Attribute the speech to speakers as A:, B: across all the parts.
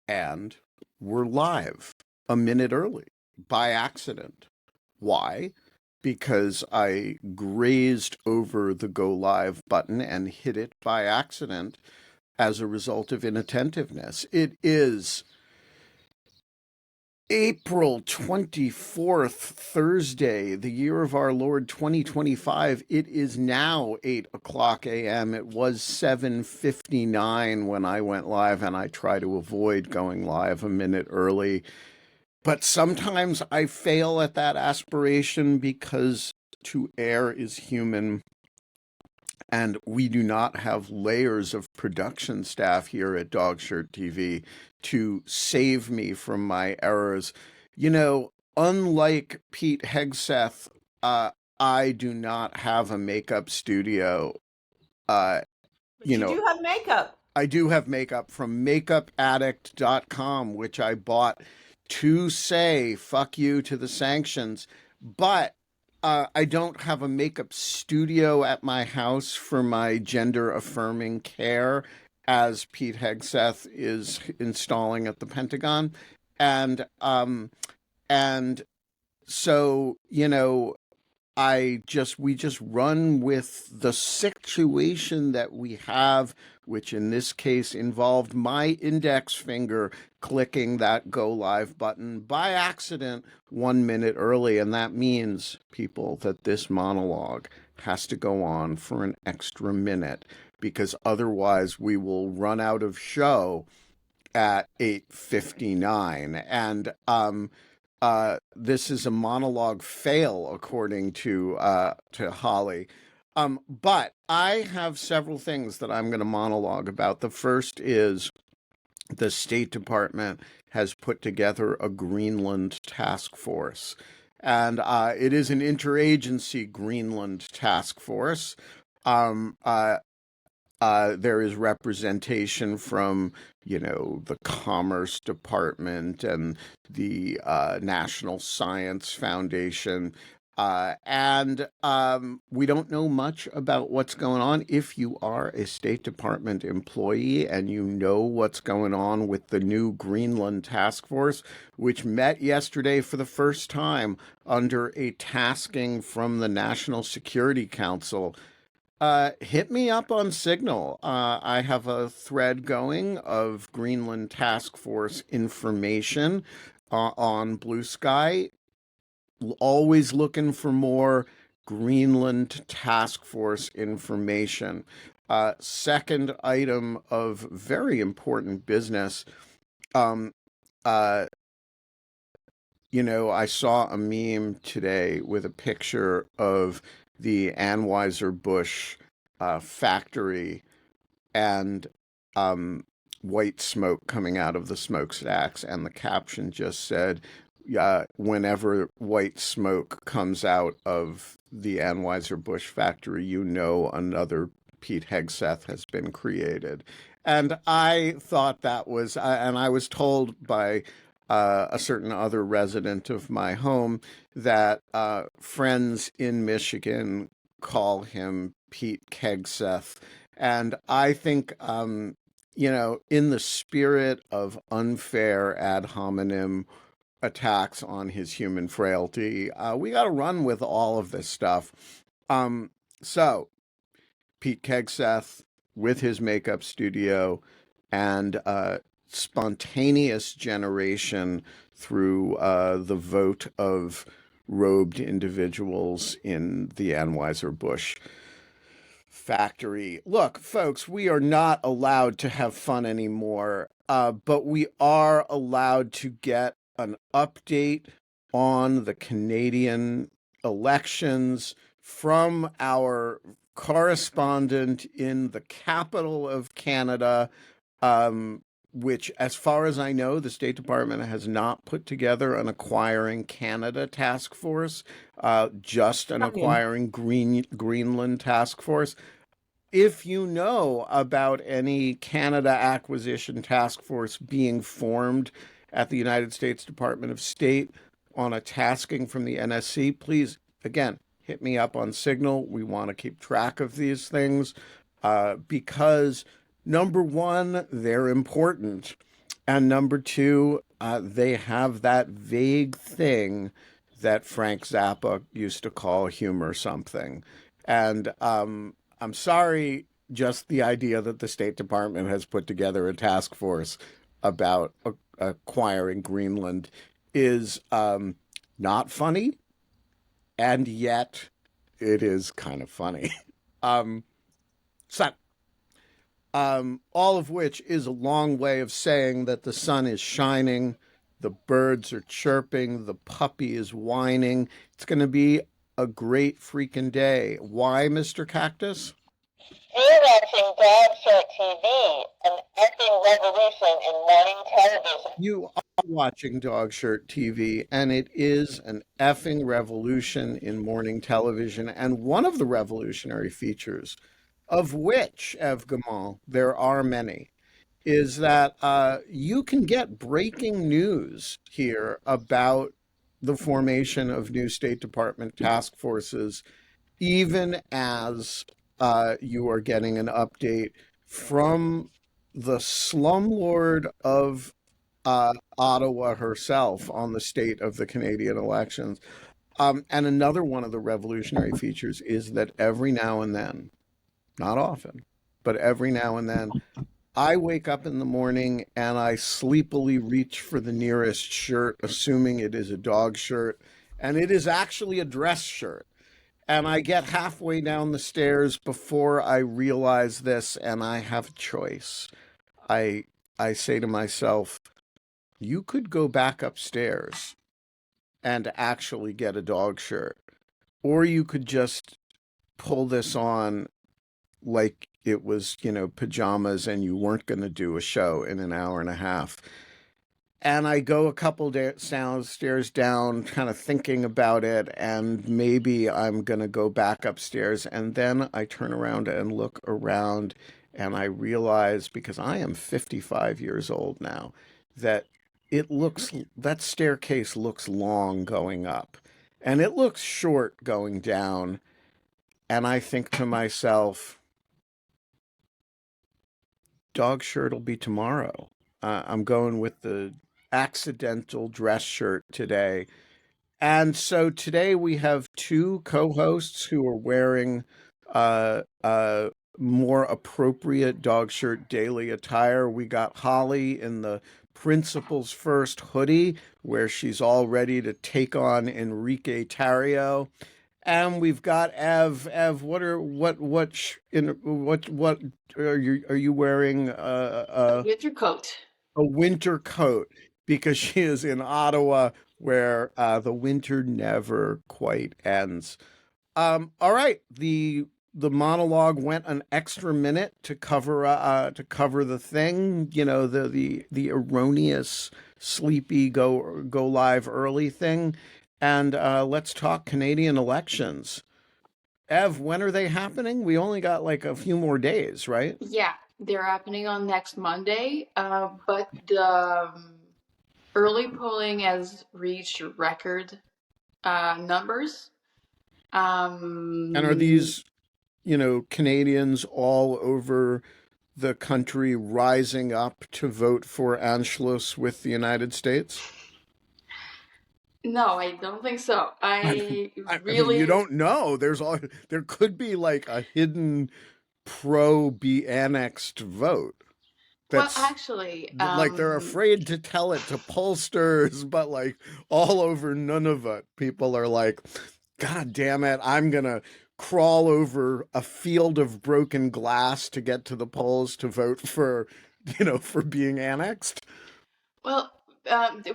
A: and we're live a minute early by accident. Why? Because I grazed over the go live button and hit it by accident as a result of inattentiveness. It is April 24th, Thursday, the year of our Lord 2025. It is now 8 o'clock a.m. It was 7:59 when I went live, and I try to avoid going live a minute early. But sometimes I fail at that aspiration because to err is human, and we do not have layers of production staff here at Dogshirt TV to save me from my errors. You know, unlike Pete Hegseth, I do not have a makeup studio. Uh,
B: But
A: you
B: you
A: know,
B: do have makeup.
A: I do have makeup from makeupaddict.com, which I bought to say fuck you to the sanctions. But I don't have a makeup studio at my house for my gender affirming care, as Pete Hegseth is installing at the Pentagon. And and so, we just run with the situation that we have, which in this case involved my index finger clicking that go live button by accident 1 minute early. And that means, people, that this monologue has to go on for an extra minute, because otherwise we will run out of show at 8:59. And this is a monologue fail, according to Holly. But I have several things that I'm going to monologue about. The first is the State Department has put together a Greenland task force, and it is an interagency Greenland task force. Um, uh, there is representation from, the Commerce Department and the National Science Foundation. And we don't know much about what's going on. If you are a State Department employee and you know what's going on with the new Greenland Task Force, which met yesterday for the first time under a tasking from the National Security Council, hit me up on Signal. I have a thread going of Greenland Task Force information on Blue Sky. Always looking for more Greenland Task Force information. Second item of very important business. Um, uh, I saw a meme today with a picture of the Anheuser-Busch factory and white smoke coming out of the smokestacks, and the caption just said, whenever white smoke comes out of the Anheuser-Busch factory, another Pete Hegseth has been created. And I thought that was, and I was told by a certain other resident of my home that friends in Michigan call him Pete Kegseth. And I think, in the spirit of unfair ad hominem attacks on his human frailty, we got to run with all of this stuff. So, Pete Kegseth with his makeup studio and spontaneous generation through the vote of robed individuals in the Anheuser-Busch factory. Look, folks, we are not allowed to have fun anymore, but we are allowed to get an update on the Canadian elections from our correspondent in the capital of Canada, which, as far as I know, the State Department has not put together an acquiring Canada task force, just an acquiring Greenland task force. If you know about any Canada acquisition task force being formed at the United States Department of State on a tasking from the NSC, please, again, hit me up on Signal. We want to keep track of these things because, number one, they're important. And number two, they have that vague thing that Frank Zappa used to call humor something. And I'm sorry, just the idea that the State Department has put together a task force about acquiring Greenland is not funny, and yet it is kind of funny. Um, so all of which is a long way of saying that the sun is shining, the birds are chirping, the puppy is whining. It's going to be a great freaking day. Why, Mr. Cactus?
B: We're watching Dog Shirt TV, an epic revolution in morning television.
A: You are watching Dog Shirt TV, and it is an effing revolution in morning television. And one of the revolutionary features, of which, Eve Gaumond, there are many, is that you can get breaking news here about the formation of new State Department task forces, even as you are getting an update from the slumlord of Ottawa herself on the state of the Canadian elections. And another one of the revolutionary features is that every now and then, not often, but every now and then, I wake up in the morning and I sleepily reach for the nearest shirt, assuming it is a dog shirt, and it is actually a dress shirt. And I get halfway down the stairs before I realize this, and I have a choice. I I say to myself, you could go back upstairs and actually get a dog shirt, or you could just pull this on like it was, pajamas and you weren't going to do a show in an hour and a half. And I go a couple stairs down, kind of thinking about it, and maybe I'm going to go back upstairs. And then I turn around and look around, and I realize, because I am 55 years old now, that that staircase looks long going up, and it looks short going down. And I think to myself, dog shirt will be tomorrow. I'm going with the accidental dress shirt today. And so today we have two co-hosts who are wearing more appropriate dog shirt daily attire. We got Holly in the principal's first hoodie, where she's all ready to take on Enrique Tarrio. And we've got Ev. Ev, what are you wearing?
C: Winter coat.
A: A winter coat, because she is in Ottawa, where the winter never quite ends. All right, the monologue went an extra minute to cover the thing. The erroneous sleepy go live early thing, and let's talk Canadian elections. Ev, when are they happening? We only got like a few more days, right?
C: Yeah, they're happening on next Monday. But the early polling has reached record numbers.
A: And are
C: Um,
A: these, Canadians all over the country rising up to vote for Anschluss with the United States?
C: no, I don't think so.
A: I,
C: I
A: I mean, you
C: really,
A: don't know. There could be like a hidden pro be annexed vote
C: well,
A: that's
C: actually,
A: like they're afraid to tell it to pollsters, but like all over Nunavut, people are like, God damn it, I'm gonna crawl over a field of broken glass to get to the polls to vote for, for being annexed.
C: well,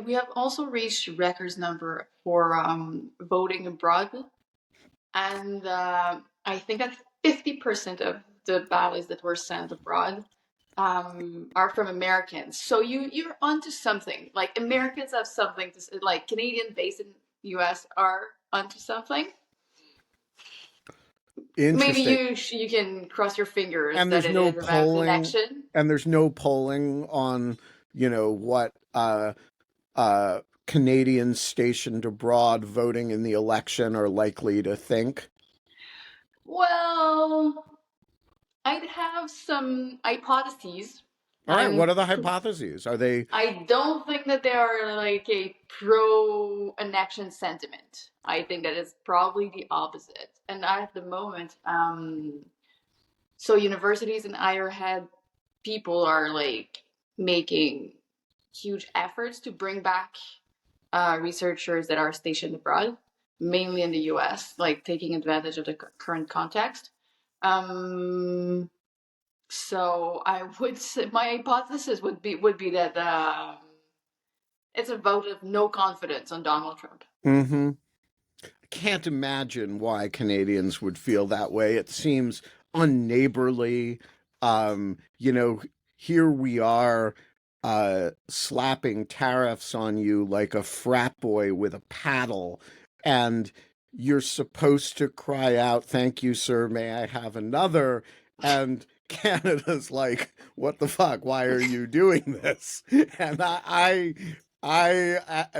C: we have also reached records number for voting abroad, and I think that 50% of the ballots that were sent abroad are from Americans. So you're onto something. Like Americans have something to say, like Canadian based in US are onto something. Maybe
A: Interesting.
C: you can cross your fingers
A: And
C: that
A: there's
C: it
A: no
C: is about
A: polling,
C: election.
A: on, what Canadians stationed abroad voting in the election are likely to think.
C: Well, I'd have some hypotheses.
A: All right,
C: I'm
A: what are the hypotheses? Are they
C: I don't think that they are like a pro annexion sentiment. I think that it's probably the opposite. And at the moment, so universities in higher ed people are like making huge efforts to bring back researchers that are stationed abroad, mainly in the US, like taking advantage of the current context. Um, so I would say my hypothesis would be that it's a vote of no confidence on Donald Trump.
A: mm-hmm. Can't imagine why Canadians would feel that way. It seems unneighborly. You know, here we are slapping tariffs on you like a frat boy with a paddle, and you're supposed to cry out, "Thank you, sir, may I have another?" And Canada's like, "What the fuck? Why are you doing this?" And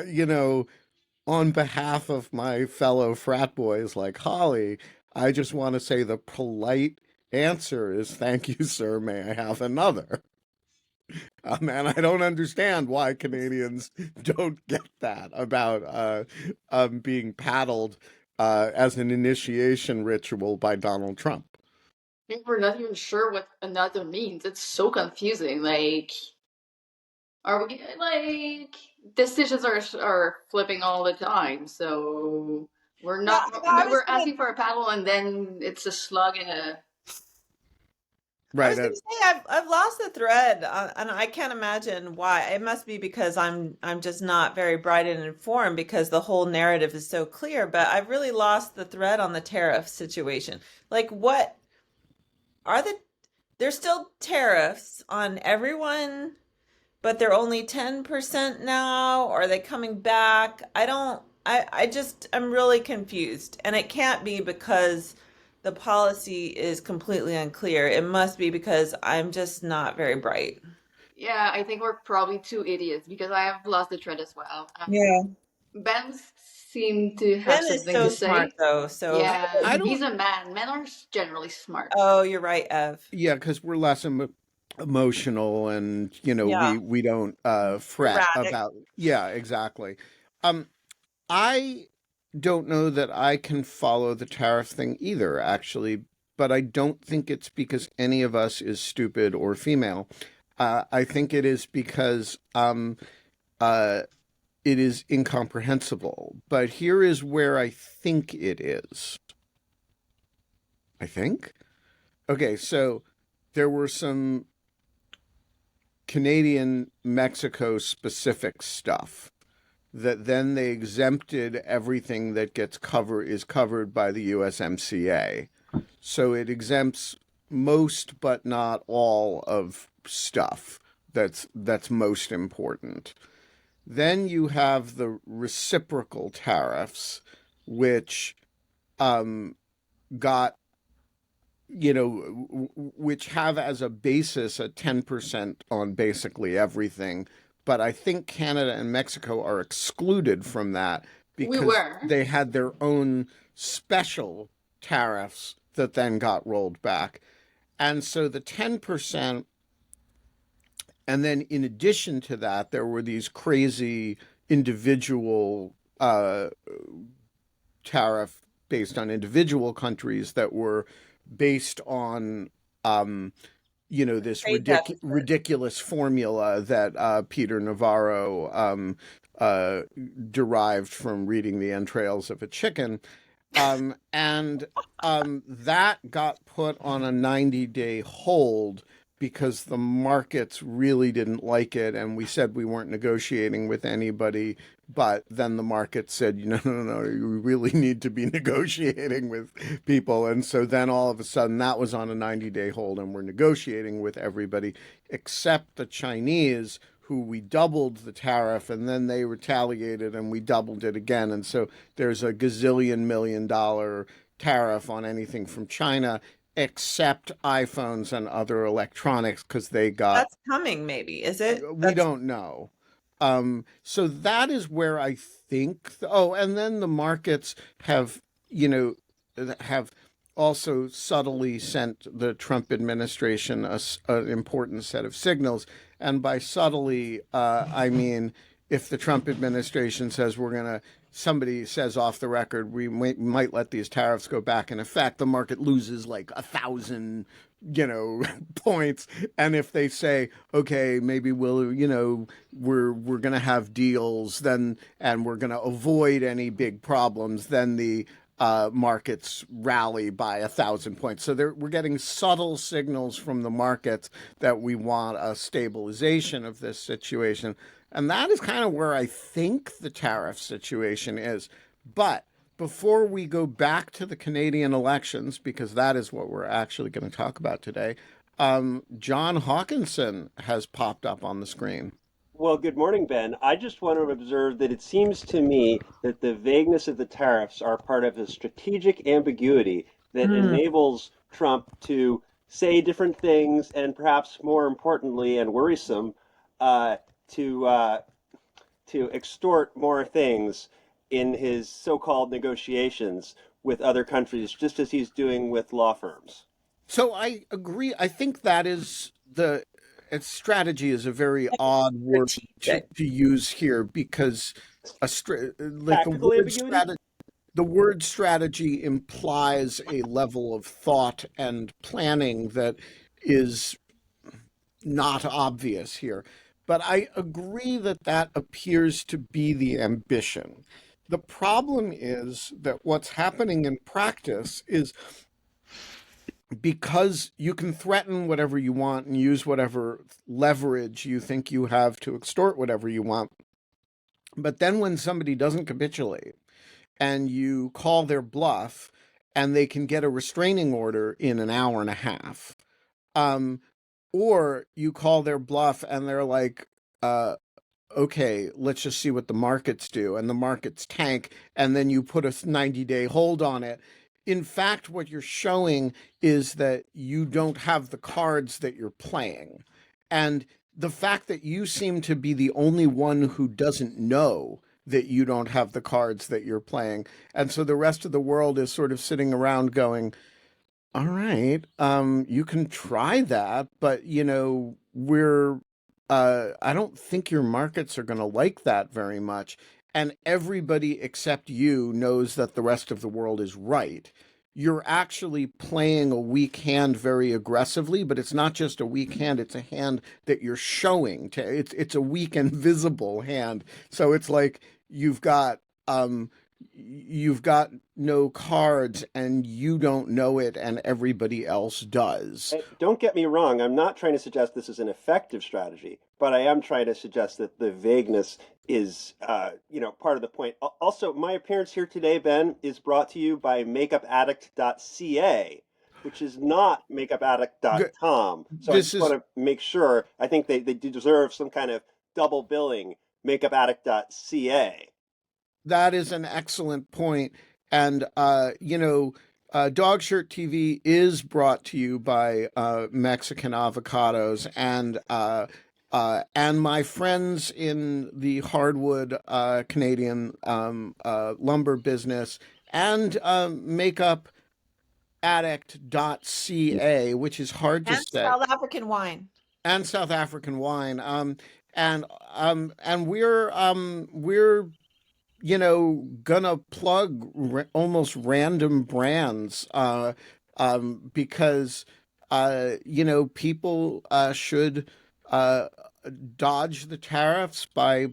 A: you know, on behalf of my fellow frat boys like Holly, I just want to say the polite answer is thank you, sir. May I have another? And I don't understand why Canadians don't get that about being paddled as an initiation ritual by Donald Trump.
C: I think we're not even sure what another means. It's so confusing. Like, are we like decisions are flipping all the time? So we're
D: Yeah,
C: not
D: I was
C: we're
D: gonna
C: asking for a paddle and then it's a slug in a.
D: I
A: Right.
D: was gonna say I've lost the thread, and I can't imagine why. It must be because I'm just not very bright and informed because the whole narrative is so clear. But I've really lost the thread on the tariff situation. Like, what are the? There's still tariffs on everyone, but they're only 10% now. Or are they coming back? I don't. I just I'm really confused, and it can't be because the policy is completely unclear. It must be because I'm just not very bright.
C: Yeah, I think we're probably two idiots because I have lost the thread as well.
D: Yeah.
C: Ben seemed to have
D: Ben is
C: something to
D: so smart
C: say.
D: though. So,
C: Yeah,
A: I
C: he's
A: don't.
C: a man. Men are generally smart.
D: oh, you're right, Ev.
A: Yeah, because we're less emotional, and
D: Yeah.
A: we don't fret
D: Erratic.
A: about. Yeah, exactly. Um, I don't know that I can follow the tariff thing either, actually, but I don't think it's because any of us is stupid or female. I think it is because uh, it is incomprehensible. But here is where I think it is. I think. Okay, so there were some Canadian Mexico specific stuff that then they exempted everything that gets covered by the USMCA. So it exempts most but not all of stuff that's most important. Then you have the reciprocal tariffs, which um, got which have as a basis a 10% on basically everything. But I think Canada and Mexico are excluded from that
C: We
A: because
C: were.
A: they had their own special tariffs that then got rolled back. And so the 10%, and then in addition to that, there were these crazy individual tariff based on individual countries that were based on um, this
D: Trade deficit.
A: ridiculous formula that Peter Navarro uh, derived from reading the entrails of a chicken. And that got put on a 90-day hold because the markets really didn't like it. And we said we weren't negotiating with anybody. But then the market said, no, you really need to be negotiating with people. And so then all of a sudden that was on a 90-day hold and we're negotiating with everybody except the Chinese, who we doubled the tariff and then they retaliated and we doubled it again. And so there's a gazillion $1 million tariff on anything from China except iPhones and other electronics because they got,
D: That's coming, maybe. Is it?
A: we
D: That's
A: don't know. So that is where I think, oh, and then the markets have, have also subtly sent the Trump administration an important set of signals. And by subtly, I mean if the Trump administration says we're going to, somebody says off the record, we might let these tariffs go back in effect, the market loses like 1,000, points. And if they say, okay, maybe we'll, we're going to have deals, then, and we're going to avoid any big problems, then the markets rally by 1,000 points. So we're getting subtle signals from the markets that we want a stabilization of this situation. And that is kind of where I think the tariff situation is. But before we go back to the Canadian elections, because that is what we're actually going to talk about today, John Hawkinson has popped up on the screen.
E: Well, good morning, Ben. I just want to observe that it seems to me that the vagueness of the tariffs are part of a strategic ambiguity that
D: Mm.
E: enables Trump to say different things and perhaps more importantly and worrisome, uh, to uh, to extort more things in his so-called negotiations with other countries, just as he's doing with law firms.
A: So I agree. I think that is the strategy is a very odd word
D: Strategic.
A: to use here because like
E: Tactical ambiguity?
A: the word strategy implies a level of thought and planning that is not obvious here. But I agree that that appears to be the ambition. The problem is that what's happening in practice is because you can threaten whatever you want and use whatever leverage you think you have to extort whatever you want. But then when somebody doesn't capitulate and you call their bluff and they can get a restraining order in an hour and a half, um, or you call their bluff and they're like, okay, let's just see what the markets do, and the markets tank, and then you put a 90-day hold on it. In fact, what you're showing is that you don't have the cards that you're playing. And the fact that you seem to be the only one who doesn't know that you don't have the cards that you're playing. And so the rest of the world is sort of sitting around going, all right, you can try that, but I don't think your markets are going to like that very much. And everybody except you knows that the rest of the world is right. You're actually playing a weak hand very aggressively, but it's not just a weak hand, it's a hand that you're showing to it's a weak and visible hand. So it's like you've got um you've got no cards and you don't know it and everybody else does.
E: Don't get me wrong, I'm not trying to suggest this is an effective strategy, but I am trying to suggest that the vagueness is, part of the point. Also, my appearance here today, Ben, is brought to you by makeupaddict.ca, which is not makeupaddict.com. So I
A: This
E: just want
A: is
E: to make sure, I think they deserve some kind of double billing, makeupaddict.ca.
A: that is an excellent point. And Dog Shirt TV is brought to you by Mexican avocados and my friends in the hardwood Canadian lumber business and makeupaddict.ca, which is hard to
D: And
A: say,
D: South African wine.
A: and South African wine. And we're gonna plug almost random brands because people should uh, dodge the tariffs by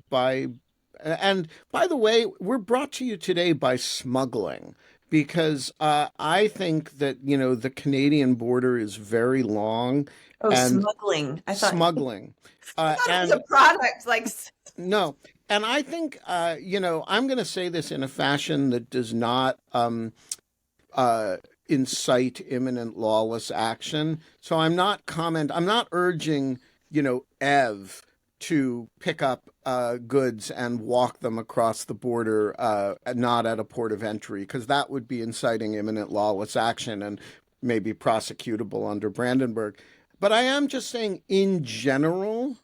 A: and by the way, we're brought to you today by smuggling because I think that the Canadian border is very long
D: Oh,
A: and
D: smuggling.
A: smuggling
D: I thought it was
A: and
D: a product. Like,
A: no. And I think, I'm going to say this in a fashion that does not uh, incite imminent lawless action. So I'm not urging, Ev to pick up goods and walk them across the border, not at a port of entry, because that would be inciting imminent lawless action and maybe prosecutable under Brandenburg. But I am just saying, in general,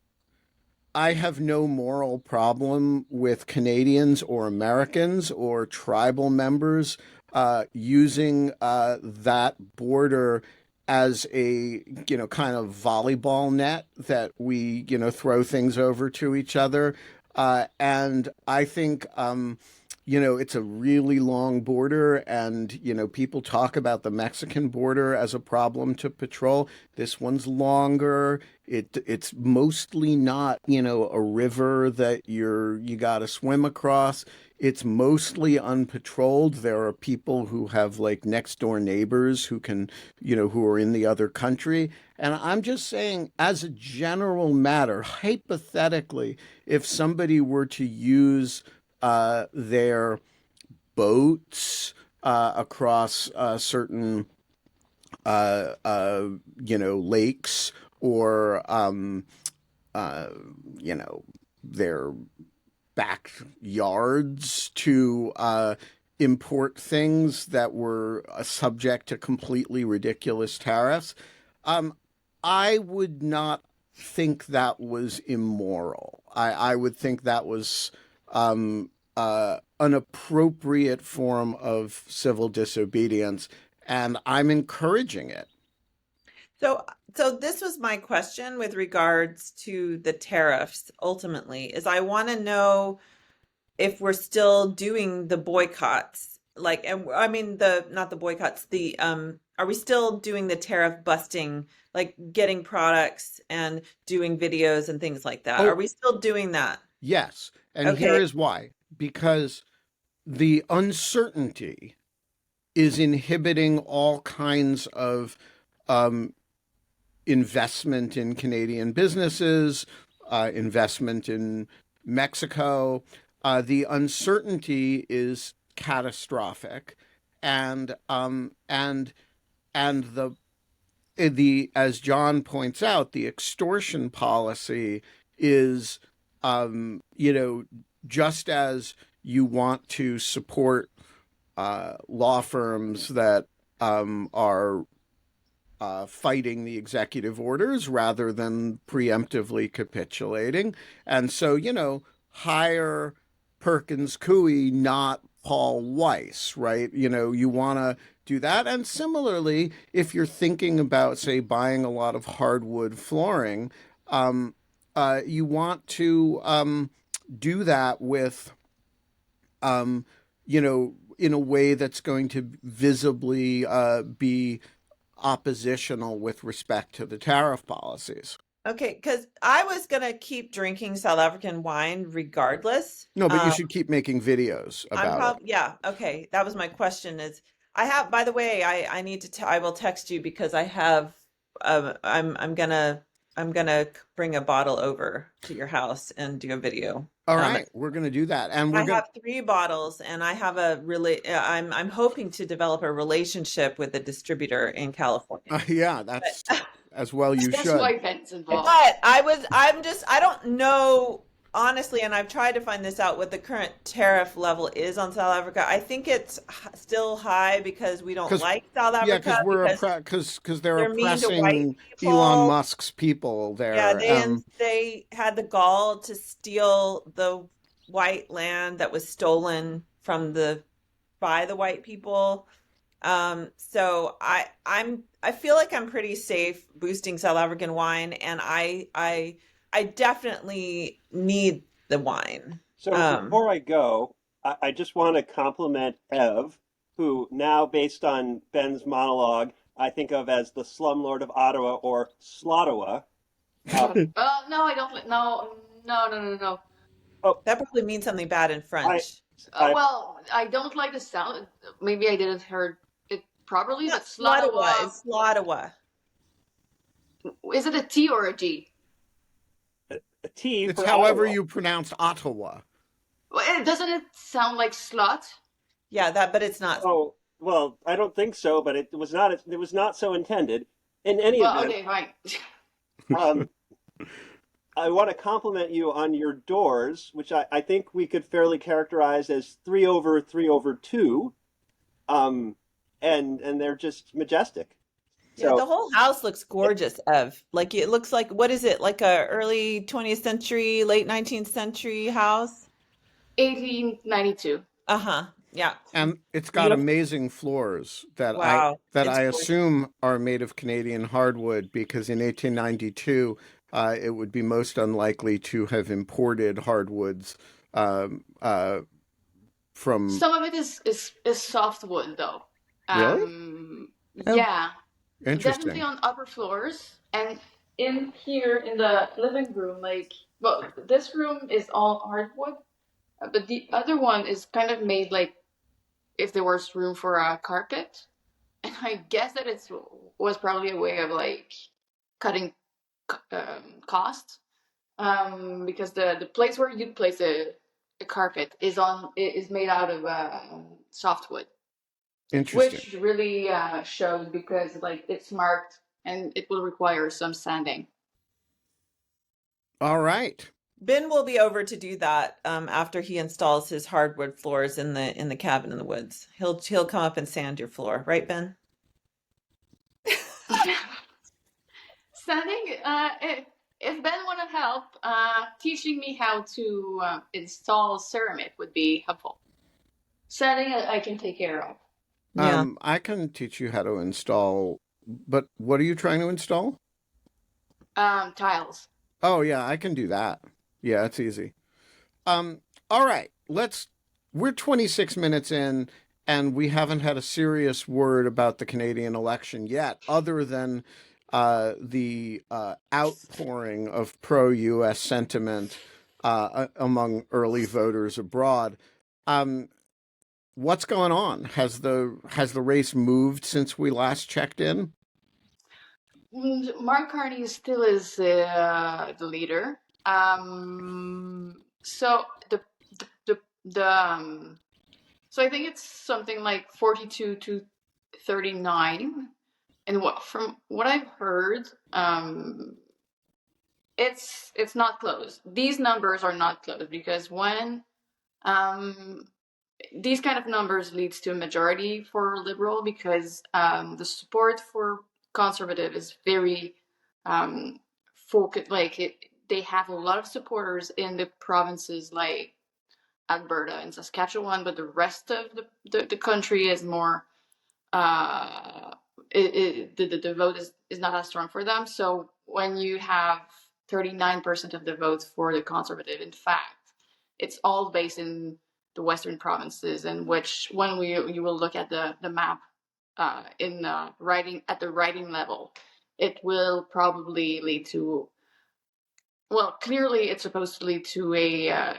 A: I have no moral problem with Canadians or Americans or tribal members using that border as a, kind of volleyball net that we, throw things over to each other. And I think, it's a really long border, and, people talk about the Mexican border as a problem to patrol. This one's longer. It's mostly not, a river that you got to swim across. It's mostly unpatrolled. There are people who have like next door neighbors who can, who are in the other country. And I'm just saying, as a general matter, hypothetically, if somebody were to use their boats across certain, lakes, or, their backyards to import things that were subject to completely ridiculous tariffs, I would not think that was immoral. I would think that was an appropriate form of civil disobedience, and I'm encouraging it.
D: So this was my question with regards to the tariffs ultimately, is I want to know if we're still doing the boycotts, like, and I mean not the boycotts, are we still doing the tariff busting, like getting products and doing videos and things like that? Are we still doing that?
A: Yes. And here
D: Okay.
A: is why. Because the uncertainty is inhibiting all kinds of investment in Canadian businesses, investment in Mexico. The uncertainty is catastrophic, and the as John points out, the extortion policy is, just as you want to support law firms that are fighting the executive orders rather than preemptively capitulating. And so, hire Perkins Coie, not Paul Weiss, right? You want to do that. And similarly, if you're thinking about, say, buying a lot of hardwood flooring, you want to do that with, in a way that's going to visibly be oppositional with respect to the tariff policies.
D: Okay, because I was gonna keep drinking South African wine regardless.
A: No, but you should keep making videos about it.
D: Yeah, okay. That was my question is by the way, I need to I will text you because I have I'm gonna bring a bottle over to your house and do a video.
A: All right, we're going to do that. And
D: I have 3 bottles, and I have I'm hoping to develop a relationship with a distributor in California.
A: Yeah, that's as well you
C: That's
A: should.
C: why Ben's involved.
D: But I don't know honestly, and I've tried to find this out what the current tariff level is on South Africa. I think it's still high because we don't like South Africa.
A: Yeah, because they're
D: mean to white
A: oppressing
D: people.
A: Elon Musk's people there.
D: Yeah, they had the gall to steal the white land that was stolen by the white people. So I feel like I'm pretty safe boosting South African wine, and I definitely need the wine.
E: So before I go, I just want to compliment Ev, who now, based on Ben's monologue, I think of as the slumlord of Ottawa, or Slottawa.
C: No, I don't. No.
E: Oh,
D: that probably means something bad in French.
C: Well, I don't like the sound. Maybe I didn't heard it properly, but
D: Slottawa is Slottawa.
C: Is it a T or a G?
E: A T.
A: It's however you pronounce Ottawa.
C: Well, doesn't it sound like slot?
D: Yeah, but it's not.
E: Oh, well, I don't think so, but it was not. It was not so intended. In any event.
C: Okay, fine.
E: I want to compliment you on your doors, which I think we could fairly characterize as 3/3/2, and they're just majestic.
D: Yeah,
E: So,
D: the whole house looks gorgeous, Ev. Like it looks like, what is it? Like a early 20th century, late 19th century house?
C: 1892.
D: Uh-huh. Yeah.
A: And it's got
D: Beautiful.
A: amazing floors that
D: Wow. It's
A: I
D: gorgeous.
A: assume are made of Canadian hardwood, because in 1892 it would be most unlikely to have imported hardwoods um, uh, from.
C: Some of it is softwood though.
A: Really?
D: Oh,
C: Yeah, definitely
A: Interesting.
C: on upper floors and in here in the living room. Like, well, this room is all hardwood, but the other one is kind of made like if there was room for a carpet. And I guess that it was probably a way of like cutting costs, because the place where you'd place a carpet is made out of softwood,
A: Interesting.
C: which really shows because like it's marked and it will require some sanding.
A: All right.
D: Ben will be over to do that after he installs his hardwood floors in the cabin in the woods. He'll come up and sand your floor, right, Ben?
C: Sanding, if Ben want to help, teaching me how to install ceramic would be helpful. Sanding, I can take care of.
D: Yeah.
A: I can teach you how to install, but what are you trying to install?
C: Tiles.
A: Oh yeah, I can do that. Yeah, it's easy. Um, all right, we're 26 minutes in, and we haven't had a serious word about the Canadian election yet, other than the outpouring of pro-US sentiment among early voters abroad. Um, what's going on? Has the race moved since we last checked in?
C: Mark Carney still is the leader. So the so I think it's something like 42 to 39, and from what I've heard, it's not close. These numbers are not close because when um these kind of numbers leads to a majority for liberal because the support for conservative is very focused. Like they have a lot of supporters in the provinces like Alberta and Saskatchewan, but the rest of the country is more. Uh, the vote is not as strong for them. So when you have 39% of the votes for the conservative, in fact, it's all based in the western provinces, in which when you will look at the map in writing at the writing level, it will probably lead to, well, clearly it's supposed to lead to a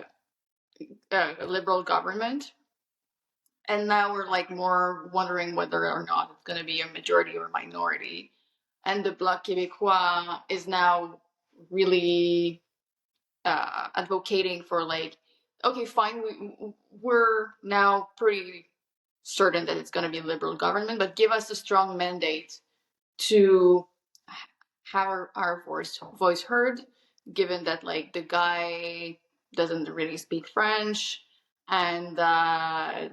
C: liberal government, and now we're like more wondering whether or not it's going to be a majority or minority. And the Bloc Québécois is now really advocating for like, okay, fine, we're now pretty certain that it's going to be a liberal government, but give us a strong mandate to have our voice heard, given that like the guy doesn't really speak French and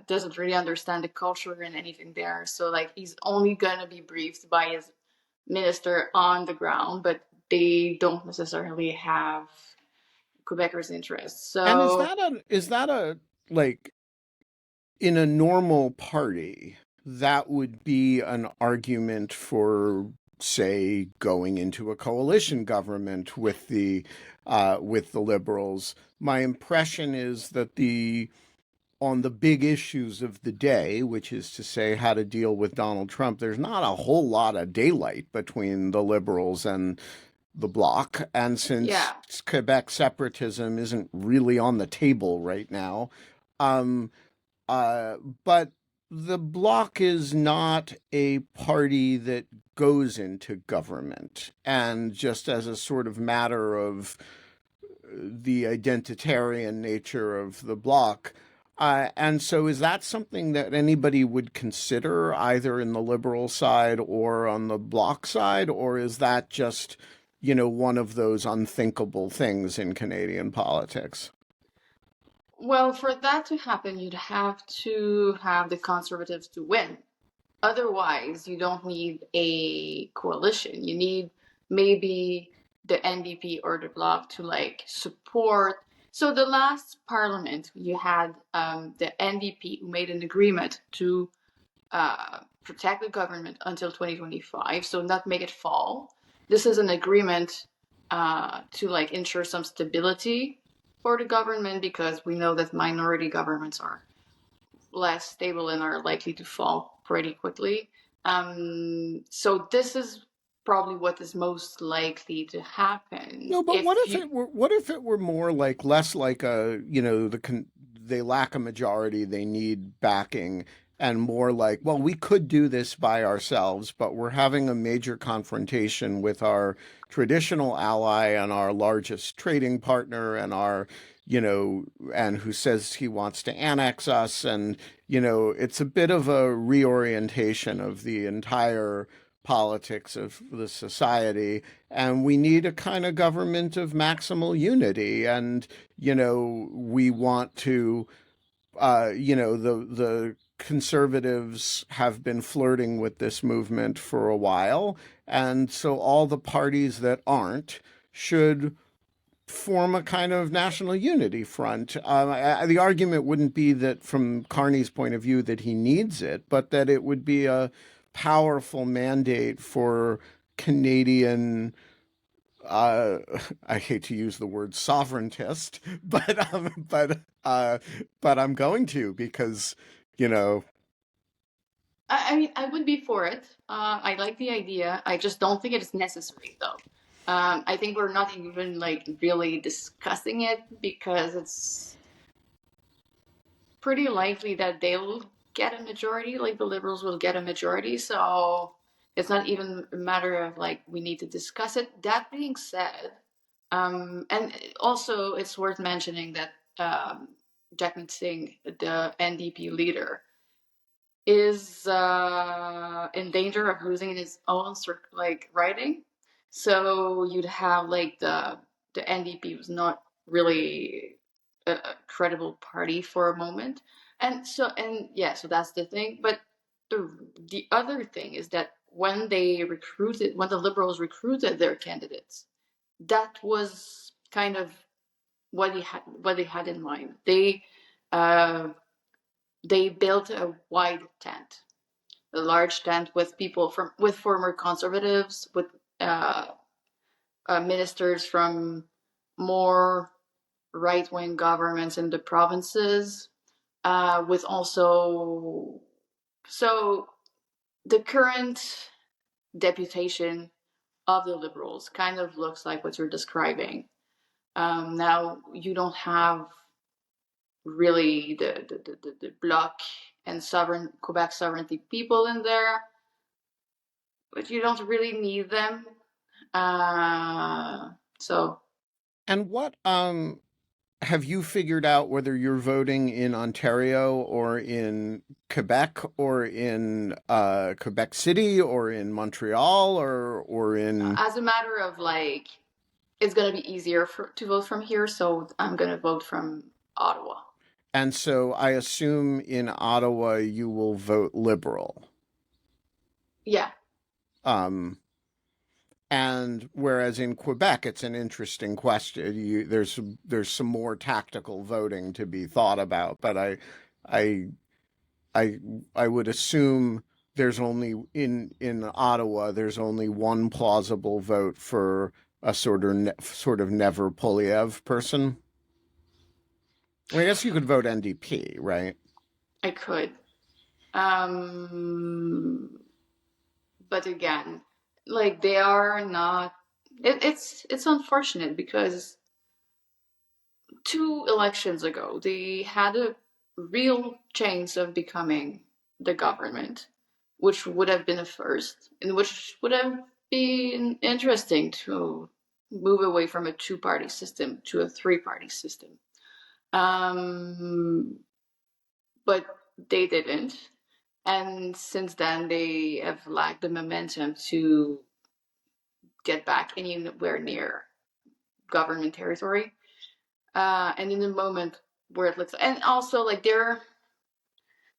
C: doesn't really understand the culture and anything there. So like he's only gonna be briefed by his minister on the ground, but they don't necessarily have Quebecers' interests.
A: And
C: So
A: is that a like in a normal party, that would be an argument for, say, going into a coalition government with the Liberals. My impression is that the on the big issues of the day, which is to say how to deal with Donald Trump, there's not a whole lot of daylight between the Liberals and the Bloc. And since
C: yeah,
A: Quebec separatism isn't really on the table right now, um, uh, but the Bloc is not a party that goes into government. And just as a sort of matter of the identitarian nature of the Bloc, and so is that something that anybody would consider either in the Liberal side or on the Bloc side, or is that just, one of those unthinkable things in Canadian politics?
C: well, for that to happen, you'd have to have the Conservatives to win. Otherwise, you don't need a coalition. You need maybe the NDP or the Bloc to like support So the last parliament, you had the NDP who made an agreement to protect the government until 2025, so not make it fall. This is an agreement to like ensure some stability for the government, because we know that minority governments are less stable and are likely to fall pretty quickly. So this is probably what is most likely to happen.
A: No, but
C: If
A: what if
C: you,
A: it were more like less like a, they lack a majority, they need backing, and more like, well, we could do this by ourselves, but we're having a major confrontation with our traditional ally and our largest trading partner and our, and who says he wants to annex us, and it's a bit of a reorientation of the entire politics of the society, and we need a kind of government of maximal unity, and we want to the conservatives have been flirting with this movement for a while, and so all the parties that aren't should form a kind of national unity front. The argument wouldn't be that, from Carney's point of view, that he needs it, but that it would be a powerful mandate for Canadian. Uh, I hate to use the word sovereigntist, but I'm going to, because you know
C: I mean, I would be for it. I like the idea. I just don't think it is necessary, though. I think we're not even like really discussing it, because it's pretty likely that they'll get a majority, like the Liberals will get a majority. So it's not even a matter of like we need to discuss it. That being said, and also it's worth mentioning that Jagmeet Singh, the NDP leader, is in danger of losing his own like riding. So you'd have like the NDP was not really a credible party for a moment, and yeah, so that's the thing. But the other thing is that when the Liberals recruited their candidates, that was kind of what they had in mind. Uh, they built a wide tent, a large tent with people with former conservatives, with uh, ministers from more right-wing governments in the provinces, with also, so the current deputation of the Liberals kind of looks like what you're describing. Now you don't have really the bloc and Quebec sovereignty people in there, but you don't really need them. So
A: and what have you figured out whether you're voting in Ontario or in Quebec or in Quebec City or in Montreal or in.
C: as a matter of like, it's gonna be easier to vote from here, so I'm gonna vote from Ottawa.
A: And so I assume in Ottawa you will vote Liberal.
C: Yeah.
A: Um, and whereas in Quebec, it's an interesting question. There's some more tactical voting to be thought about, but I I I would assume there's only in Ottawa there's only one plausible vote for a sort of Never Polyev person. I guess you could vote NDP, right?
C: I could. But again, like they are not. It's unfortunate, because 2 elections ago they had a real chance of becoming the government, which would have been a first, and which would have been interesting to move away from a two-party system to a three-party system. Um, but they didn't. And since then, they have lacked the momentum to get back anywhere near government territory. And in the moment where it looks, and also like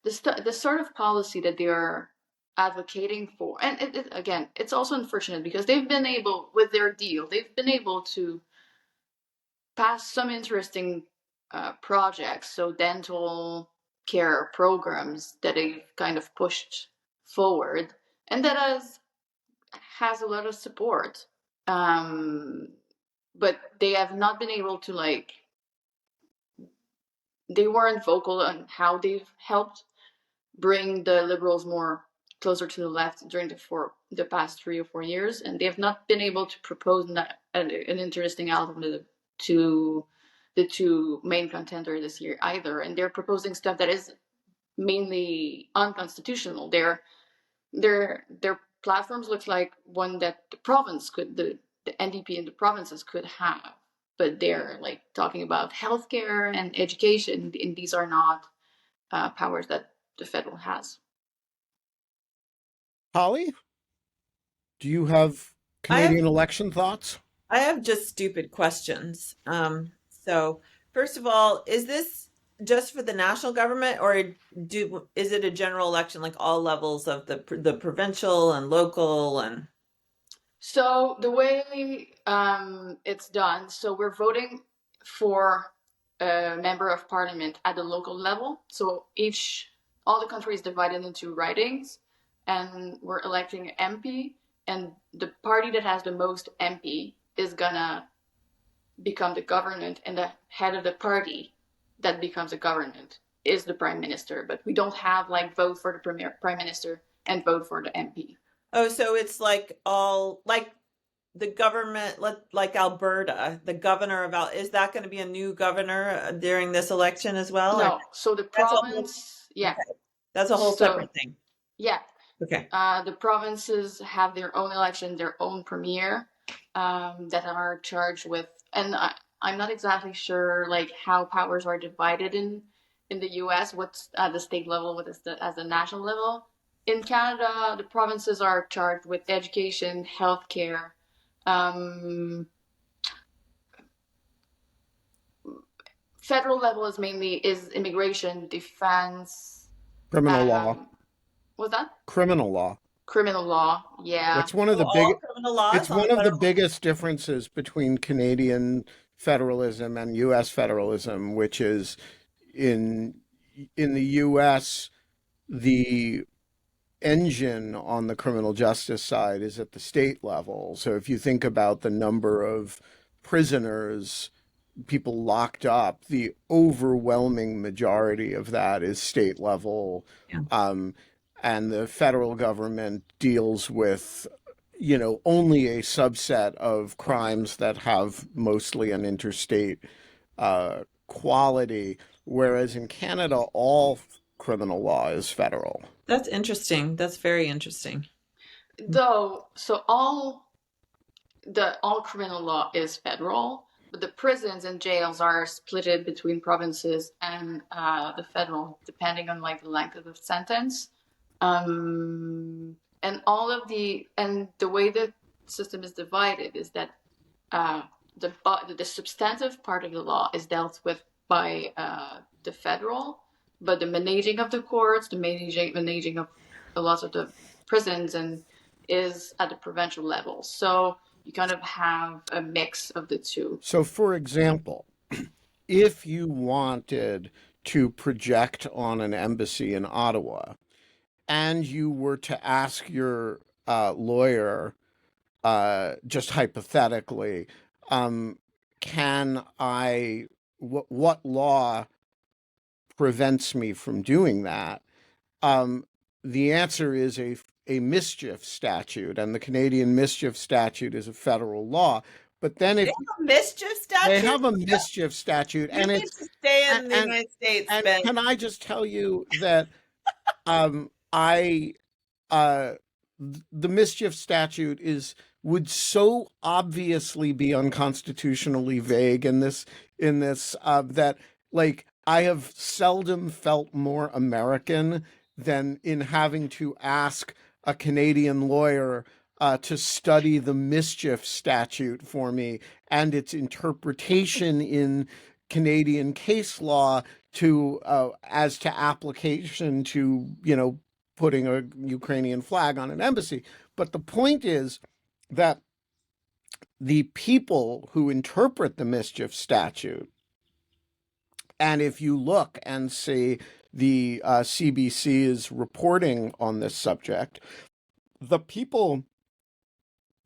C: the sort of policy that they are advocating for, and again, it's also unfortunate because they've been able, with their deal, they've been able to passed some interesting projects, so dental care programs that they've kind of pushed forward, and that has a lot of support. But they have not been able to they weren't vocal on how they've helped bring the liberals more closer to the left during the past 3 or 4 years, and they have not been able to propose an interesting alternative to the two main contenders this year either. And they're proposing stuff that is mainly unconstitutional. Their platforms look like one that the NDP in the provinces could have, but they're like talking about healthcare and education, and these are not powers that the federal has.
A: Holly, do you have Canadian election thoughts?
D: I have just stupid questions. So first of all, is this just for the national government, or is it a general election, like all levels of the provincial and local and?
C: So the way it's done, so we're voting for a member of parliament at the local level. So all the country is divided into ridings, and we're electing an MP, and the party that has the most MP is gonna become the government, and the head of the party that becomes a government is the prime minister. But we don't have vote for the prime minister and vote for the MP.
D: Oh, so it's like all like the government, like Alberta, the governor of is that going to be a new governor during this election as well?
C: No, so the province, yeah,
D: that's a whole separate thing.
C: Yeah.
D: Okay.
C: The provinces have their own election, their own premier, that are charged with, and I'm not exactly sure how powers are divided in the US, what's at the state level, what is at the national level. In Canada, the provinces are charged with education, healthcare, federal level is immigration, defense,
A: Criminal law.
C: What's that?
A: Criminal law.
C: Criminal law, yeah.
A: It's one of the it's one of the biggest differences between Canadian federalism and US federalism, which is in the US, the engine on the criminal justice side is at the state level. So if you think about the number of prisoners, people locked up, the overwhelming majority of that is state level.
D: Yeah.
A: And the federal government deals with, only a subset of crimes that have mostly an interstate quality, whereas in Canada, all criminal law is federal.
D: That's interesting. That's very interesting.
C: Though, so all criminal law is federal, but the prisons and jails are split between provinces and the federal, depending on the length of the sentence. And the way the system is divided is that the substantive part of the law is dealt with by the federal, but the managing of the courts, the managing of a lot of the prisons is at the provincial level. So you kind of have a mix of the two.
A: So, for example, if you wanted to project on an embassy in Ottawa, and you were to ask your lawyer, just hypothetically, what law prevents me from doing that? The answer is a mischief statute, and the Canadian mischief statute is a federal law. But then if
D: they have a mischief statute,
A: they have a mischief statute,
D: and it's to stay in the United States.
A: And can I just tell you that the mischief statute would so obviously be unconstitutionally vague in this that I have seldom felt more American than in having to ask a Canadian lawyer to study the mischief statute for me and its interpretation in Canadian case law as to application to, putting a Ukrainian flag on an embassy. But the point is that the people who interpret the mischief statute, and if you look and see the CBC's reporting on this subject, the people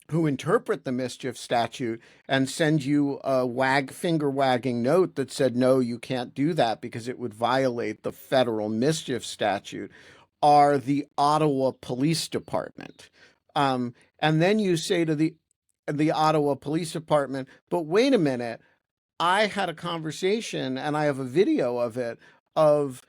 A: who interpret the mischief statute and send you a finger wagging note that said, no, you can't do that because it would violate the federal mischief statute, are the Ottawa Police Department. And then you say to the Ottawa Police Department, but wait a minute, I had a conversation, and I have a video of it, of